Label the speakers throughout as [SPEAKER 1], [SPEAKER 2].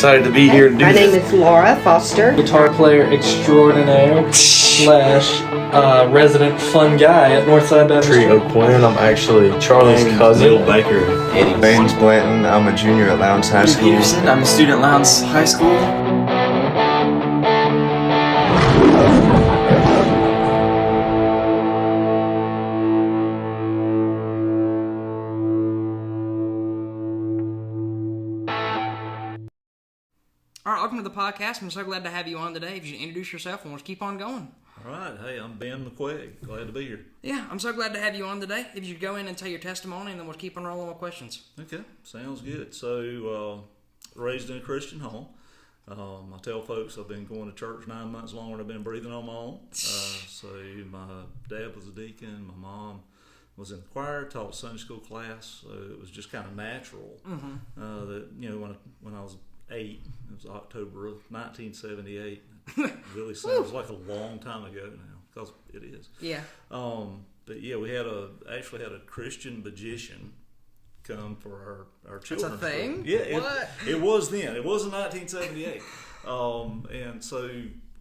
[SPEAKER 1] excited to be here to do
[SPEAKER 2] My
[SPEAKER 1] this.
[SPEAKER 2] name is Laura Foster.
[SPEAKER 3] Guitar player extraordinaire slash resident fun guy at Northside Baptist
[SPEAKER 1] Trio Quinn. I'm actually Charlie's cousin.
[SPEAKER 4] Will Baker, Eddie.
[SPEAKER 5] Baines Blanton. I'm a junior at Lowndes High
[SPEAKER 4] Drew
[SPEAKER 5] School.
[SPEAKER 4] Peterson, I'm a student at Lowndes High School.
[SPEAKER 6] All right, welcome to the podcast. I'm so glad to have you on today. If you introduce yourself and let's keep on going.
[SPEAKER 7] All right. Hey, I'm Ben McQuaig. Glad to be here.
[SPEAKER 6] Yeah, I'm so glad to have you on today. If you go in and tell your testimony, and then we'll keep on rolling with questions.
[SPEAKER 7] Okay, sounds good. So, raised in a Christian home. I tell folks I've been going to church 9 months longer than I've been breathing on my own. So my dad was a deacon. My mom was in the choir, taught Sunday school class. So it was just kind of natural that, when I was 8, it was October of 1978. It really sounds like a long time ago now, because it is.
[SPEAKER 6] Yeah.
[SPEAKER 7] But yeah, we actually had a Christian magician come for our children.
[SPEAKER 6] That's a thing?
[SPEAKER 7] Yeah, it was then. It was in 1978. And so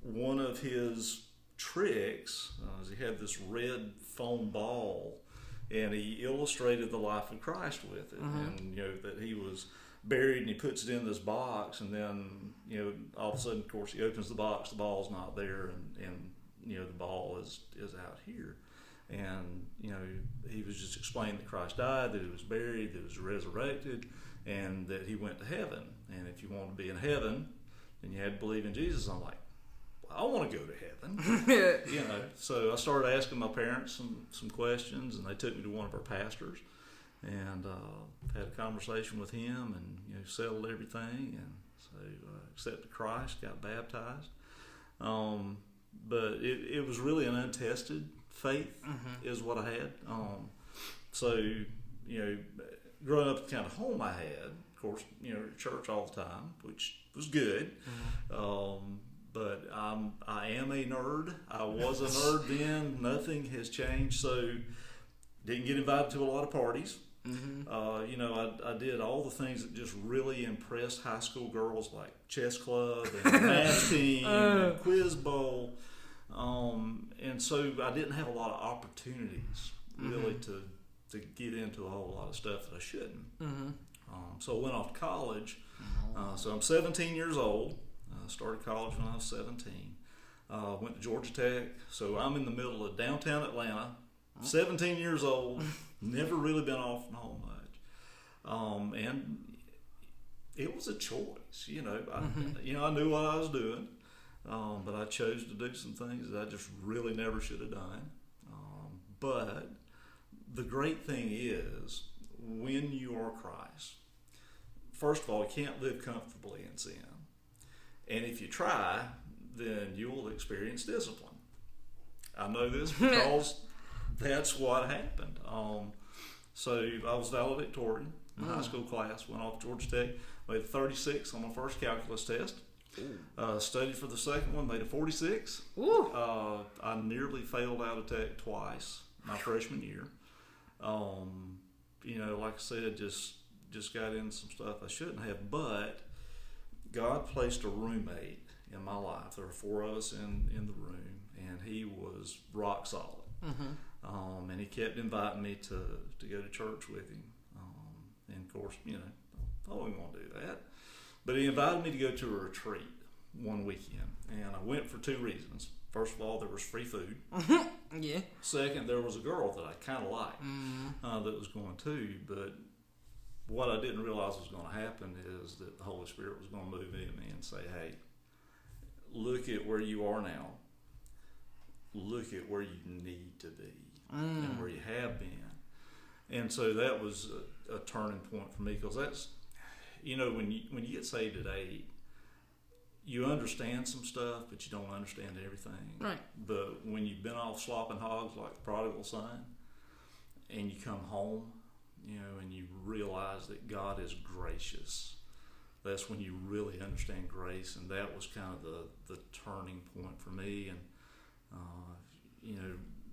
[SPEAKER 7] one of his tricks is he had this red foam ball, and he illustrated the life of Christ with it, and that he was buried, and he puts it in this box, and then all of a sudden, of course, he opens the box, the ball's not there, and the ball is out here, and he was just explaining that Christ died, that he was buried, that he was resurrected, and that he went to heaven. And if you want to be in heaven, then you had to believe in Jesus. I'm like, I want to go to heaven. So I started asking my parents some questions, and they took me to one of our pastors, and had a conversation with him, and settled everything, and so accepted Christ, got baptized. But it was really an untested faith is what I had. So growing up the kind of home I had, of course, church all the time, which was good. But I am a nerd. I was a nerd then. Nothing has changed. So didn't get invited to a lot of parties. I did all the things that just really impressed high school girls, like chess club and math team and quiz bowl. And so I didn't have a lot of opportunities really to get into a whole lot of stuff that I shouldn't. So I went off to college. So I'm 17 years old. Started college when I was 17. Went to Georgia Tech. So I'm in the middle of downtown Atlanta. 17 years old, never really been off and home much, and it was a choice. I knew what I was doing, but I chose to do some things that I just really never should have done. But the great thing is, when you are Christ, first of all, you can't live comfortably in sin, and if you try, then you will experience discipline. I know this because that's what happened. So I was valedictorian in high school class, went off to Georgia Tech, made a 36 on my first calculus test. Studied for the second one, made a 46. I nearly failed out of Tech twice my freshman year. Like I said, just got in some stuff I shouldn't have, but God placed a roommate in my life. There were 4 of us in the room, and he was rock solid. And he kept inviting me to go to church with him. And of course, I wasn't going to do that. But he invited me to go to a retreat one weekend. And I went for 2 reasons. First of all, there was free food.
[SPEAKER 6] Yeah.
[SPEAKER 7] Second, there was a girl that I kind of liked that was going too. But what I didn't realize was going to happen is that the Holy Spirit was going to move in me and say, hey, look at where you are now. Look at where you need to be and where you have been. And so that was a turning point for me, because that's, when you get saved at 8, you understand some stuff, but you don't understand everything.
[SPEAKER 6] Right.
[SPEAKER 7] But when you've been off slopping hogs like the prodigal son, and you come home, and you realize that God is gracious, that's when you really understand grace. And that was kind of the turning point for me. And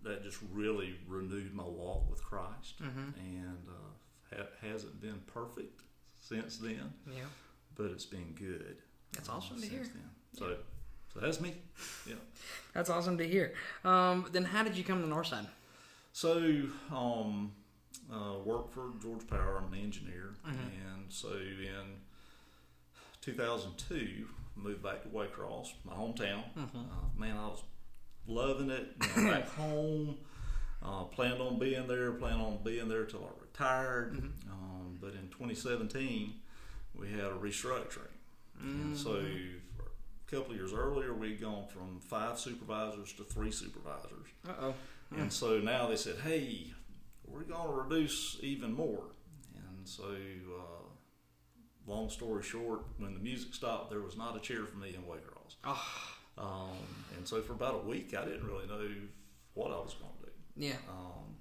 [SPEAKER 7] that just really renewed my walk with Christ, and hasn't been perfect since then.
[SPEAKER 6] Yeah.
[SPEAKER 7] but it's been good.
[SPEAKER 6] That's awesome to hear.
[SPEAKER 7] Then. So that's me. Yeah.
[SPEAKER 6] That's awesome to hear. Then how did you come to Northside?
[SPEAKER 7] So, worked for Georgia Power. I'm an engineer, and so in 2002, moved back to Waycross, my hometown. Man, I was loving it. Back home. Planned on being there till I retired. But in 2017, we had a restructuring. And so a couple of years earlier, we'd gone from 5 supervisors to 3 supervisors. And so now they said, hey, we're going to reduce even more. And so, long story short, when the music stopped, there was not a chair for me in Waycross. And so for about a week, I didn't really know what I was going to do.
[SPEAKER 6] Yeah.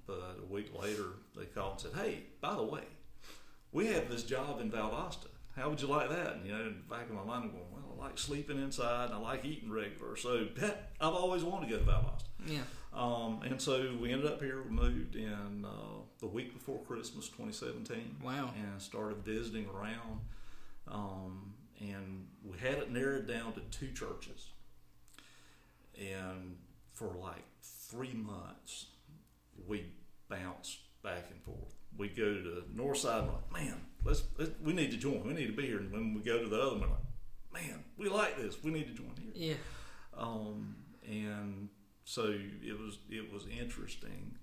[SPEAKER 7] But a week later, they called and said, hey, by the way, we have this job in Valdosta. How would you like that? And, in the back of my mind, I'm going, well, I like sleeping inside and I like eating regular. So I've always wanted to go to Valdosta.
[SPEAKER 6] Yeah.
[SPEAKER 7] And so we ended up here. We moved in the week before Christmas 2017.
[SPEAKER 6] Wow.
[SPEAKER 7] And started visiting around. And we had it narrowed down to 2 churches. And for like 3 months, we bounced back and forth. We go to the Northside and we're like, man, we need to join. We need to be here. And when we go to the other one, we're like, man, we like this. We need to join here.
[SPEAKER 6] Yeah.
[SPEAKER 7] And so it was interesting.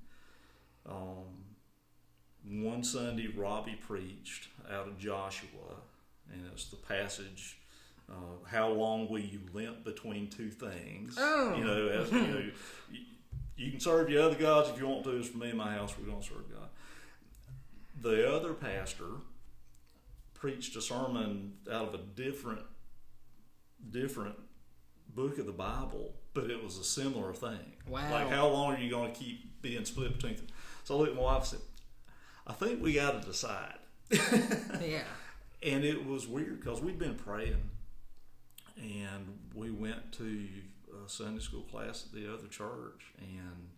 [SPEAKER 7] One Sunday, Robbie preached out of Joshua, and it's the passage. How long will you limp between 2 things? You can serve your other gods if you want to. As for me and my house, we're going to serve God. The other pastor preached a sermon out of a different book of the Bible, but it was a similar thing.
[SPEAKER 6] Wow.
[SPEAKER 7] Like, how long are you going to keep being split between them? So I looked at my wife and said, I think we got to decide.
[SPEAKER 6] Yeah.
[SPEAKER 7] And it was weird because we'd been praying, and we went to a Sunday school class at the other church, and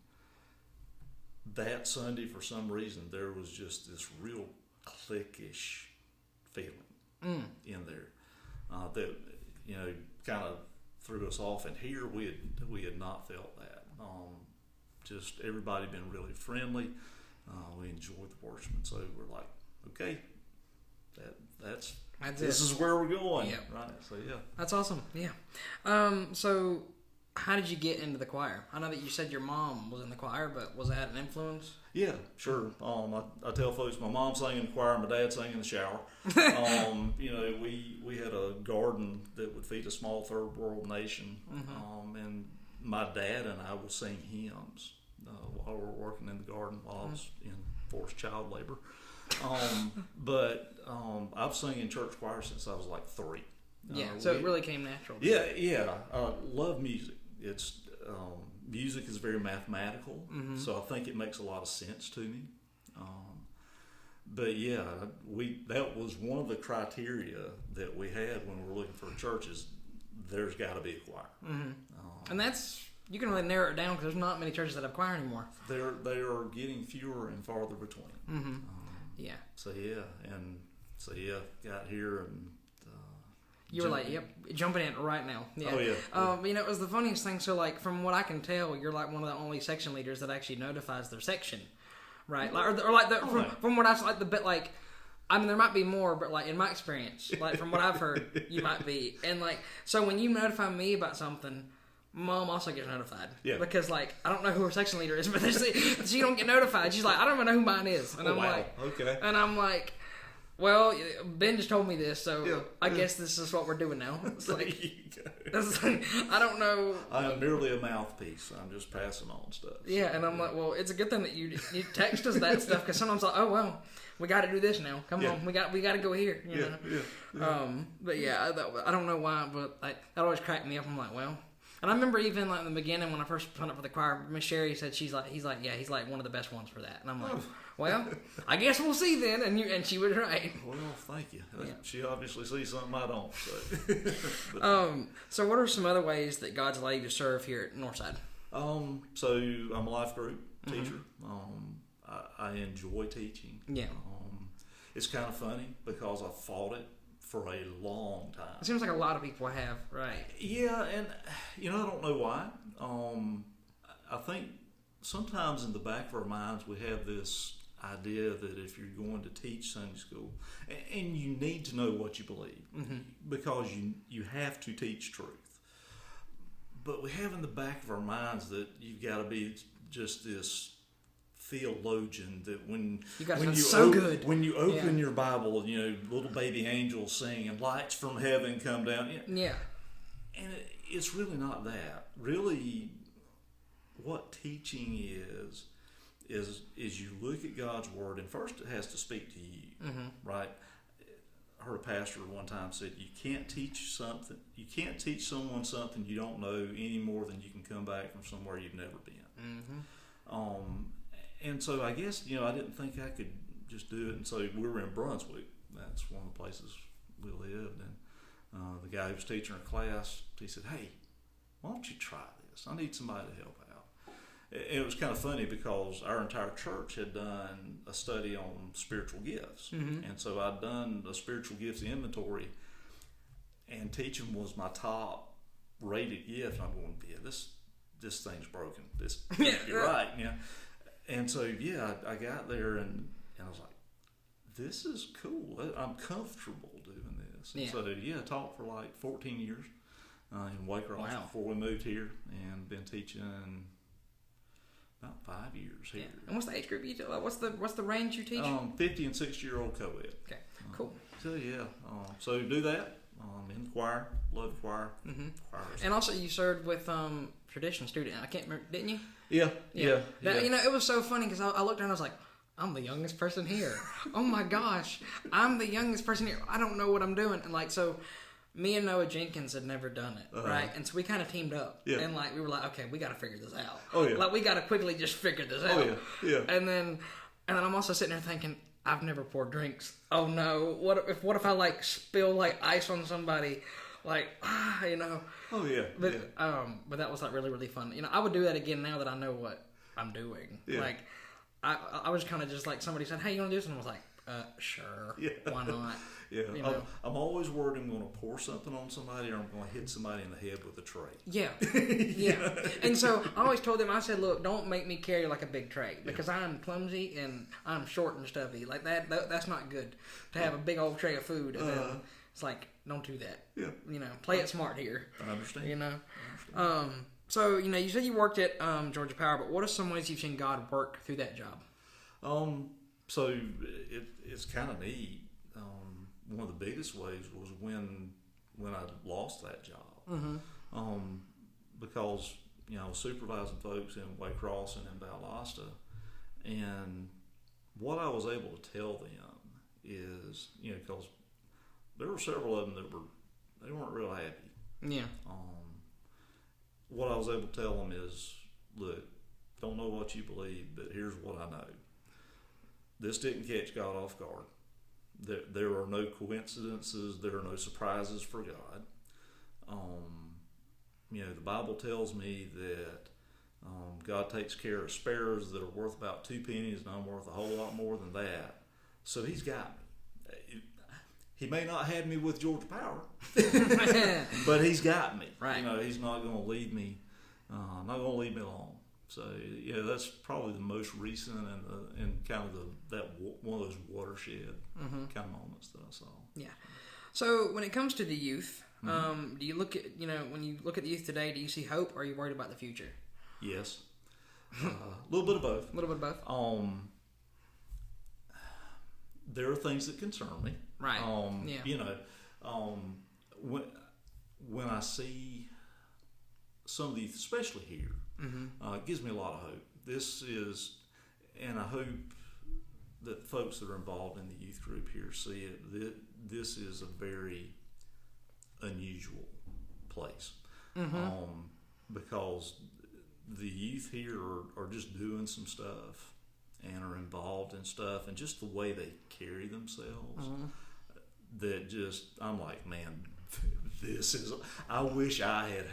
[SPEAKER 7] that Sunday, for some reason, there was just this real cliquish feeling in there that kind of threw us off. And here we had not felt that. Just everybody been really friendly. We enjoyed the worship, and so we're like, okay, this is where we're going.
[SPEAKER 6] Yep.
[SPEAKER 7] Right. So yeah,
[SPEAKER 6] that's awesome. Yeah. So how did you get into the choir? I know that you said your mom was in the choir, but was that an influence?
[SPEAKER 7] Yeah, sure. I tell folks my mom sang in the choir, my dad sang in the shower. We had a garden that would feed a small third world nation, and my dad and I would sing hymns while we were working in the garden while I was in forced child labor. But I've sung in church choir since I was like 3.
[SPEAKER 6] So it really came natural.
[SPEAKER 7] Yeah. I love music. It's music is very mathematical, so I think it makes a lot of sense to me. But yeah, that was one of the criteria that we had when we were looking for churches. There's got to be a choir,
[SPEAKER 6] and that's, you can really narrow it down because there's not many churches that have choir anymore.
[SPEAKER 7] They are getting fewer and farther between.
[SPEAKER 6] Yeah.
[SPEAKER 7] So got here and.
[SPEAKER 6] You were like, yep, jumping in right now. Yeah.
[SPEAKER 7] Oh, yeah.
[SPEAKER 6] It was the funniest thing. So, like, from what I can tell, you're like one of the only section leaders that actually notifies their section, right? From what I've, like, the bit, like, I mean, there might be more, but, like, in my experience, like, from what I've heard, you might be. And, like, so when you notify me about something, Mom also gets notified.
[SPEAKER 7] Yeah.
[SPEAKER 6] Because, like, I don't know who her section leader is, but she don't get notified. She's like, I don't even know who mine is. And
[SPEAKER 7] okay.
[SPEAKER 6] And I'm like, well, Ben just told me this, so I guess this is what we're doing now. It's like, I don't know.
[SPEAKER 7] I am merely a mouthpiece. I'm just passing on stuff.
[SPEAKER 6] Yeah, and I'm like, well, it's a good thing that you text us that stuff, because sometimes like, oh well, we got to do this now. Come on, we got to go here. You know? But yeah, I don't know why, but that always cracked me up. I'm like, well. And I remember even like in the beginning when I first signed up for the choir, Miss Sherry said he's like one of the best ones for that. And I'm like, well, I guess we'll see then. And she was right.
[SPEAKER 7] Well, thank you. Yeah. She obviously sees something I don't.
[SPEAKER 6] So what are some other ways that God's allowed you to serve here at Northside?
[SPEAKER 7] So I'm a life group teacher. I enjoy teaching.
[SPEAKER 6] Yeah.
[SPEAKER 7] It's kind of funny because I fought it for a long time.
[SPEAKER 6] It seems like a lot of people have, right?
[SPEAKER 7] Yeah, and I don't know why. I think sometimes in the back of our minds we have this idea that if you're going to teach Sunday school, and you need to know what you believe, because you have to teach truth. But we have in the back of our minds that you've got to be just this theologian that when you open your Bible, little baby angels sing and lights from heaven come down.
[SPEAKER 6] Yeah.
[SPEAKER 7] And it's really not that. Really, what teaching is you look at God's word, and first it has to speak to you, right? I heard a pastor one time said you can't teach someone something you don't know any more than you can come back from somewhere you've never been. And so I guess I didn't think I could just do it, and so we were in Brunswick. That's one of the places we lived, and the guy who was teaching our class, he said, "Hey, why don't you try this? I need somebody to help out." It was kind of funny because our entire church had done a study on spiritual gifts. And so I'd done a spiritual gifts inventory, and teaching was my top rated gift. I'm going, this thing's broken. This can't be right. And so, I got there and I was like, this is cool. I'm comfortable doing this. And so, I taught for like 14 years in Waycross before we moved here, and been teaching about 5 years here.
[SPEAKER 6] And what's the age group you do? What's the range you teach?
[SPEAKER 7] 50 and 60-year-old co-ed.
[SPEAKER 6] Okay, cool.
[SPEAKER 7] So so do that in the choir, love the choir.
[SPEAKER 6] And also you served with traditional student. I can't remember, didn't you?
[SPEAKER 7] Yeah.
[SPEAKER 6] It was so funny because I looked around and I was like, I'm the youngest person here. Oh my gosh, I'm the youngest person here. I don't know what I'm doing. And so me and Noah Jenkins had never done it, right? And so we kind of teamed up. Yeah. And we were like, okay, we got to figure this out. Oh yeah. We got to quickly just figure this out.
[SPEAKER 7] Oh yeah.
[SPEAKER 6] And then I'm also sitting there thinking, I've never poured drinks. Oh no, what if I spill ice on somebody? Oh yeah. But that was really, really fun. I would do that again now that I know what I'm doing. Yeah. I was kind of just somebody said, hey, you want to do this? And I was like, sure. Yeah. Why not?
[SPEAKER 7] Yeah. I'm always worried I'm going to pour something on somebody, or I'm going to hit somebody in the head with a tray.
[SPEAKER 6] Yeah. Yeah. And so I always told them, I said, look, don't make me carry a big tray, because I'm clumsy and I'm short and stuffy. That's not good to have a big old tray of food. And then it's don't do that. Yeah. Play it smart here.
[SPEAKER 7] I understand.
[SPEAKER 6] So, you said you worked at Georgia Power, but what are some ways you've seen God work through that job?
[SPEAKER 7] So it's kind of neat. One of the biggest ways was when I lost that job. Because, I was supervising folks in Waycross and in Valdosta, and what I was able to tell them is, because there were several of them they weren't real happy. Yeah. What I was able to tell them is, look, don't know what you believe, but here's what I know. This didn't catch God off guard. There are no coincidences. There are no surprises for God. The Bible tells me that God takes care of sparrows that are worth about 2 pennies, and I'm worth a whole lot more than that. So He's got me. He may not have me with Georgia Power, but He's got me. Right. He's not going to leave me. Not going to leave me alone. So that's probably the most recent and kind of that one of those watershed kind of moments that I saw. Yeah.
[SPEAKER 6] So when it comes to the youth, do you look at when you look at the youth today, do you see hope, or are you worried about the future?
[SPEAKER 7] Yes. A little bit of both.
[SPEAKER 6] A little bit of both.
[SPEAKER 7] There are things that concern me. Right. When I see some of the youth, especially here, it gives me a lot of hope. And I hope that folks that are involved in the youth group here see it. This is a very unusual place, because the youth here are just doing some stuff and are involved in stuff, and just the way they carry themselves, that just, I'm like, man, I wish I had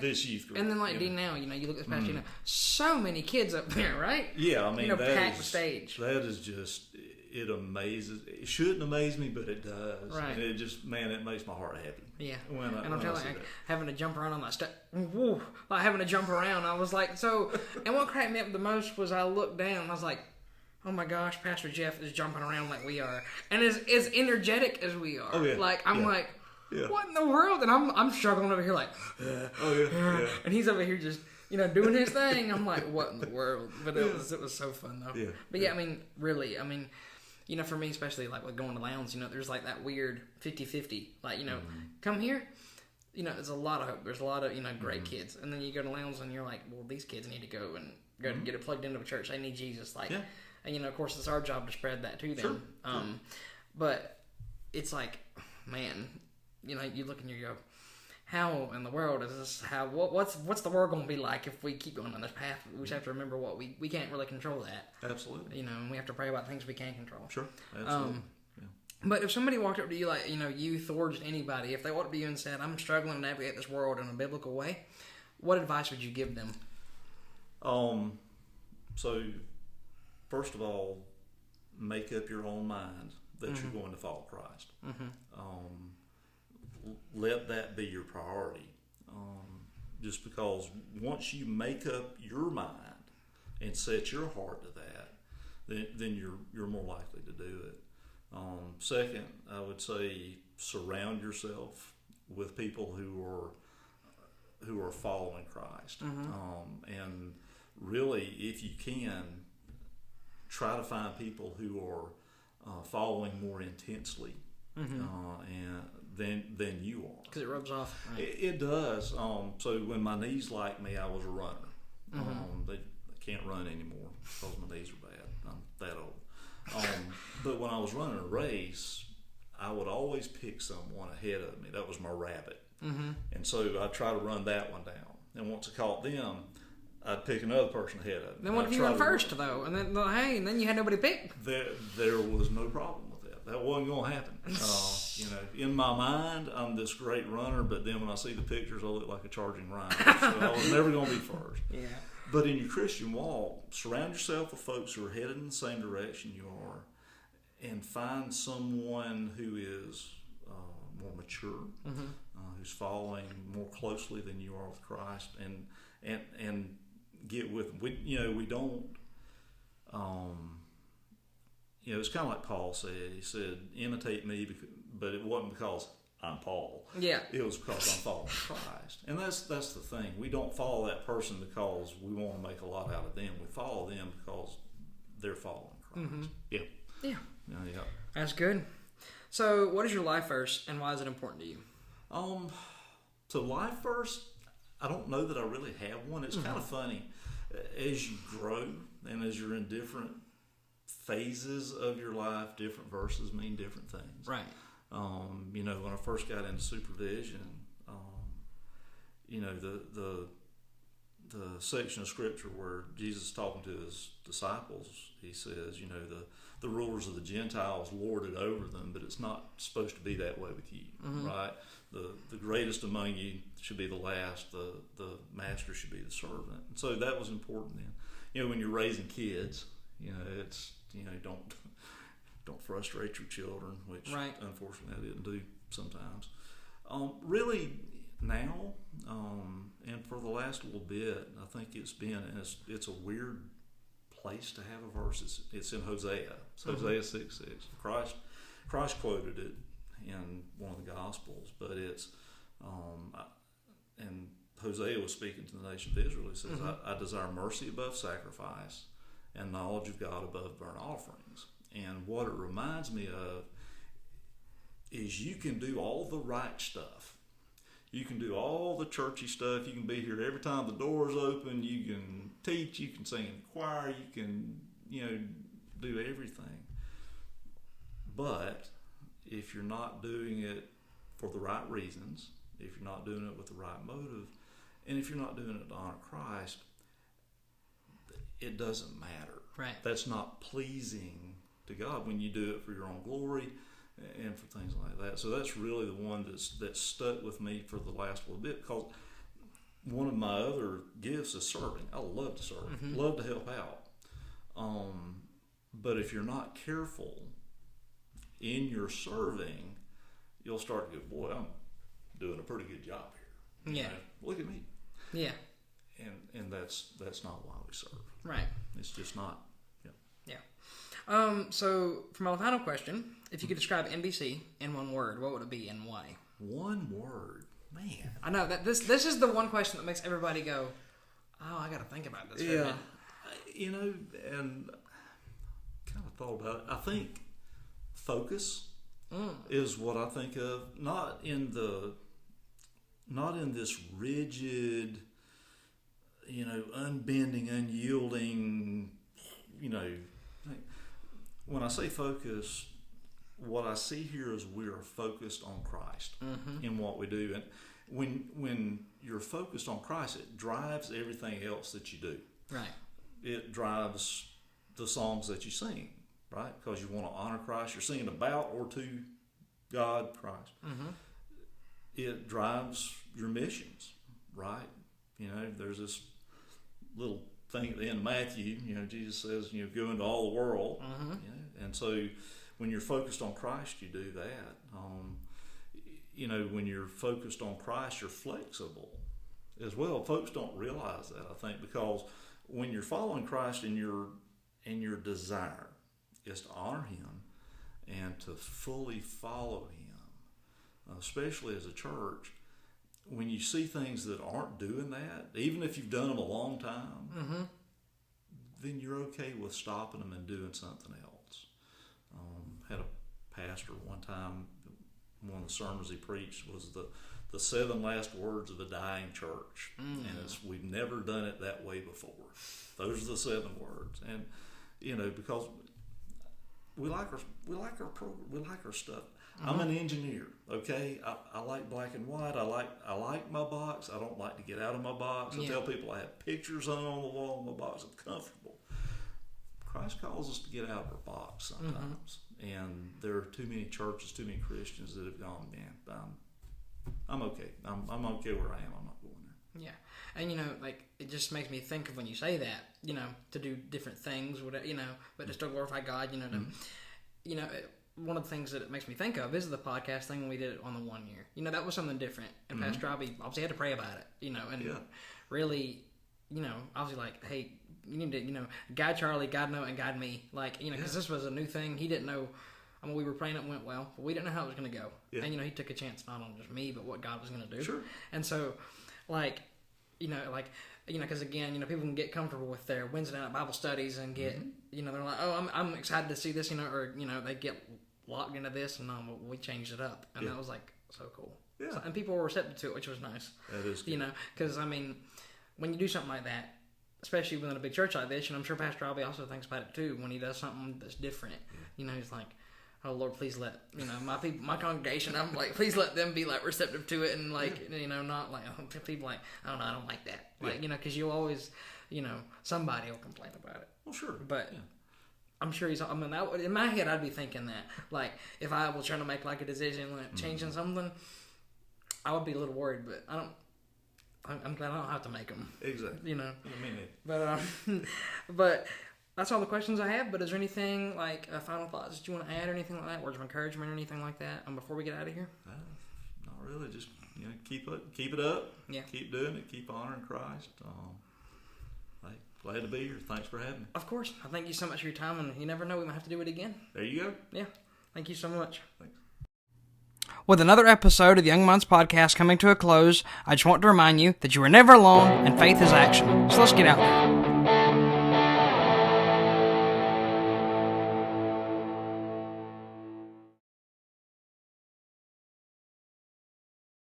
[SPEAKER 7] this youth group.
[SPEAKER 6] And then D now, you look at this past, so many kids up there, right?
[SPEAKER 7] Yeah, I mean,
[SPEAKER 6] packed the stage.
[SPEAKER 7] That is just, it amazes. It shouldn't amaze me, but it does.
[SPEAKER 6] Right.
[SPEAKER 7] And it just, man, it makes my heart happy.
[SPEAKER 6] Yeah.
[SPEAKER 7] When
[SPEAKER 6] And I'm
[SPEAKER 7] I
[SPEAKER 6] telling
[SPEAKER 7] see
[SPEAKER 6] you,
[SPEAKER 7] that.
[SPEAKER 6] having to jump around on that stuff, like having to jump around, I was like, so, and what cracked me up the most was I looked down and I was like, oh my gosh, Pastor Jeff is jumping around like we are. And as energetic as we are.
[SPEAKER 7] Oh, yeah.
[SPEAKER 6] Like, I'm
[SPEAKER 7] Yeah.
[SPEAKER 6] like,
[SPEAKER 7] Yeah.
[SPEAKER 6] what in the world? And I'm struggling over here like,
[SPEAKER 7] Oh yeah.
[SPEAKER 6] and he's over here just, doing his thing. I'm like, what in the world? But it was so fun though.
[SPEAKER 7] Yeah.
[SPEAKER 6] But yeah, I mean, really, for me especially, like with going to Lowndes, there's like that weird 50-50. Like, come here, there's a lot of hope. There's a lot of, great kids. And then you go to Lowndes and you're like, well, these kids need to go and get it plugged into a church. They need Jesus. Like, and of course it's our job to spread that to them.
[SPEAKER 7] Sure.
[SPEAKER 6] But it's like, man, you look and you go, how in the world is this? What's the world going to be like if we keep going on this path? We just have to remember what we can't really control that.
[SPEAKER 7] Absolutely.
[SPEAKER 6] And we have to pray about things we can control.
[SPEAKER 7] Sure. Absolutely.
[SPEAKER 6] But if somebody walked up to you, like, youth or just anybody, if they walked up to you and said, I'm struggling to navigate this world in a biblical way, what advice would you give them?
[SPEAKER 7] So, first of all, make up your own mind that you're going to follow Christ. Let that be your priority. Just because once you make up your mind and set your heart to that, then you're more likely to do it. Second, I would say surround yourself with people who are following Christ. And really, if you can, try to find people who are following more intensely and than you are.
[SPEAKER 6] Because it rubs off. Right?
[SPEAKER 7] It does. So when my knees like me, I was a runner. I can't run anymore because my knees are bad. I'm that old. But when I was running a race, I would always pick someone ahead of me. That was my rabbit. And so I'd try to run that one down. And once I caught them, I'd pick another person ahead of me.
[SPEAKER 6] Then what if you run first, though? And then you had nobody to pick.
[SPEAKER 7] There was no problem with that. That wasn't going to happen. In my mind, I'm this great runner, but then when I see the pictures, I look like a charging rhino. So I was never going to be first.
[SPEAKER 6] Yeah.
[SPEAKER 7] But in your Christian walk, surround yourself with folks who are headed in the same direction you are, and find someone who is more mature, who's following more closely than you are with Christ, and get with them. We don't. It's kind of like Paul said. He said, "Imitate me," but it wasn't because I'm Paul.
[SPEAKER 6] Yeah.
[SPEAKER 7] It was because I'm following Christ. And that's the thing. We don't follow that person because we want to make a lot out of them. We follow them because they're following Christ. Yeah.
[SPEAKER 6] That's good. So, what is your life verse, and why is it important to you?
[SPEAKER 7] So life verse, I don't know that I really have one. It's kind of funny. As you grow and as you're in different phases of your life, different verses mean different things.
[SPEAKER 6] Right.
[SPEAKER 7] When I first got into supervision, the section of scripture where Jesus is talking to his disciples, he says, the rulers of the Gentiles lord it over them, but it's not supposed to be that way with you, right? The greatest among you should be the last. The master should be the servant. And so that was important then. When you're raising kids, it's don't frustrate your children, which unfortunately I didn't do sometimes. Really now, and for the last little bit, I think it's a weird place to have a verse. It's in Hosea. It's Hosea 6:6. Christ quoted it in one of the Gospels, but it's and Hosea was speaking to the nation of Israel. He says, I desire mercy above sacrifice and knowledge of God above burnt offerings. And what it reminds me of is you can do all the right stuff. You can do all the churchy stuff. You can be here every time the door's open. You can teach. You can sing in the choir. You can, do everything. But if you're not doing it for the right reasons, if you're not doing it with the right motive, and if you're not doing it to honor Christ, it doesn't matter.
[SPEAKER 6] Right. That's
[SPEAKER 7] not pleasing to God when you do it for your own glory and for things like that. So that's really the one that's stuck with me for the last little bit, because one of my other gifts is serving. I love to serve, love to help out. But if you're not careful in your serving, you'll start to go, boy, I'm doing a pretty good job here.
[SPEAKER 6] Yeah.
[SPEAKER 7] You know, look at me.
[SPEAKER 6] Yeah.
[SPEAKER 7] And that's not why we serve.
[SPEAKER 6] Right.
[SPEAKER 7] It's just not.
[SPEAKER 6] So for my final question, if you could describe NBC in one word, what would it be and why?
[SPEAKER 7] One word, man.
[SPEAKER 6] I know that this is the one question that makes everybody go, "Oh, I got to think about this." For a minute.
[SPEAKER 7] You know, and kind of thought about it. I think focus is what I think of. Not in this rigid, unbending, unyielding, thing. When I say focus, what I see here is we are focused on Christ in what we do. And when you're focused on Christ, it drives everything else that you do.
[SPEAKER 6] Right.
[SPEAKER 7] It drives the songs that you sing, right? Because you want to honor Christ. You're singing about or to God, Christ. It drives your missions, right? There's this little thing at the end of Matthew. Jesus says, go into all the world. And so when you're focused on Christ, you do that. When you're focused on Christ, you're flexible as well. Folks don't realize that, I think, because when you're following Christ and your desire is to honor Him and to fully follow Him, especially as a church, when you see things that aren't doing that, even if you've done them a long time, then you're okay with stopping them and doing something else. Had a pastor one time, one of the sermons he preached was the 7 last words of a dying church, and we've never done it that way before. Those are the 7 words, and because we like our program, we like our stuff. I'm an engineer, okay. I like black and white. I like my box. I don't like to get out of my box. I tell people I have pictures on the wall in my box. I'm comfortable. Christ calls us to get out of our box sometimes, and there are too many churches, too many Christians that have gone, man, I'm okay. I'm okay where I am. I'm not going there.
[SPEAKER 6] Yeah, and it just makes me think of when you say that, to do different things, whatever, but to still glorify God, one of the things that it makes me think of is the podcast thing when we did it on the 1 year. That was something different, and Pastor Robbie obviously had to pray about it, and really, obviously like, hey, you need to, guide Charlie, guide Noah, and guide me, because this was a new thing. He didn't know. I mean, we were praying, it went well, but we didn't know how it was going to go. Yeah. And he took a chance not on just me, but what God was going to do. Sure. And so, because again, people can get comfortable with their Wednesday night Bible studies and get, they're like, oh, I'm excited to see this, or they get locked into this, and we changed it up, and that was so cool. Yeah. So, and people were receptive to it, which was nice. That is good. Because when you do something like that, especially within a big church like this, I'm sure Pastor Robbie also thinks about it too. When he does something that's different, he's like, "Oh Lord, please let my people, my congregation." I'm like, "Please let them be receptive to it," and not people "Oh no, I don't like that," because you'll always, somebody will complain about it.
[SPEAKER 7] Well, sure,
[SPEAKER 6] but I'm sure he's. In my head, I'd be thinking that, if I was trying to make a decision, changing something, I would be a little worried, but I don't. I'm glad I don't have to make them.
[SPEAKER 7] Exactly.
[SPEAKER 6] But that's all the questions I have. But is there anything final thoughts that you want to add, or anything like that, words of encouragement, or anything like that, before we get out of here?
[SPEAKER 7] Not really. Just keep it up. Yeah. Keep doing it. Keep honoring Christ. Glad to be here. Thanks for having me.
[SPEAKER 6] Of course. I thank you so much for your time, and you never know, we might have to do it again.
[SPEAKER 7] There you go.
[SPEAKER 6] Yeah. Thank you so much.
[SPEAKER 7] Thanks.
[SPEAKER 6] With another episode of the Young Minds Podcast coming to a close, I just want to remind you that you are never alone and faith is action. So let's get out there.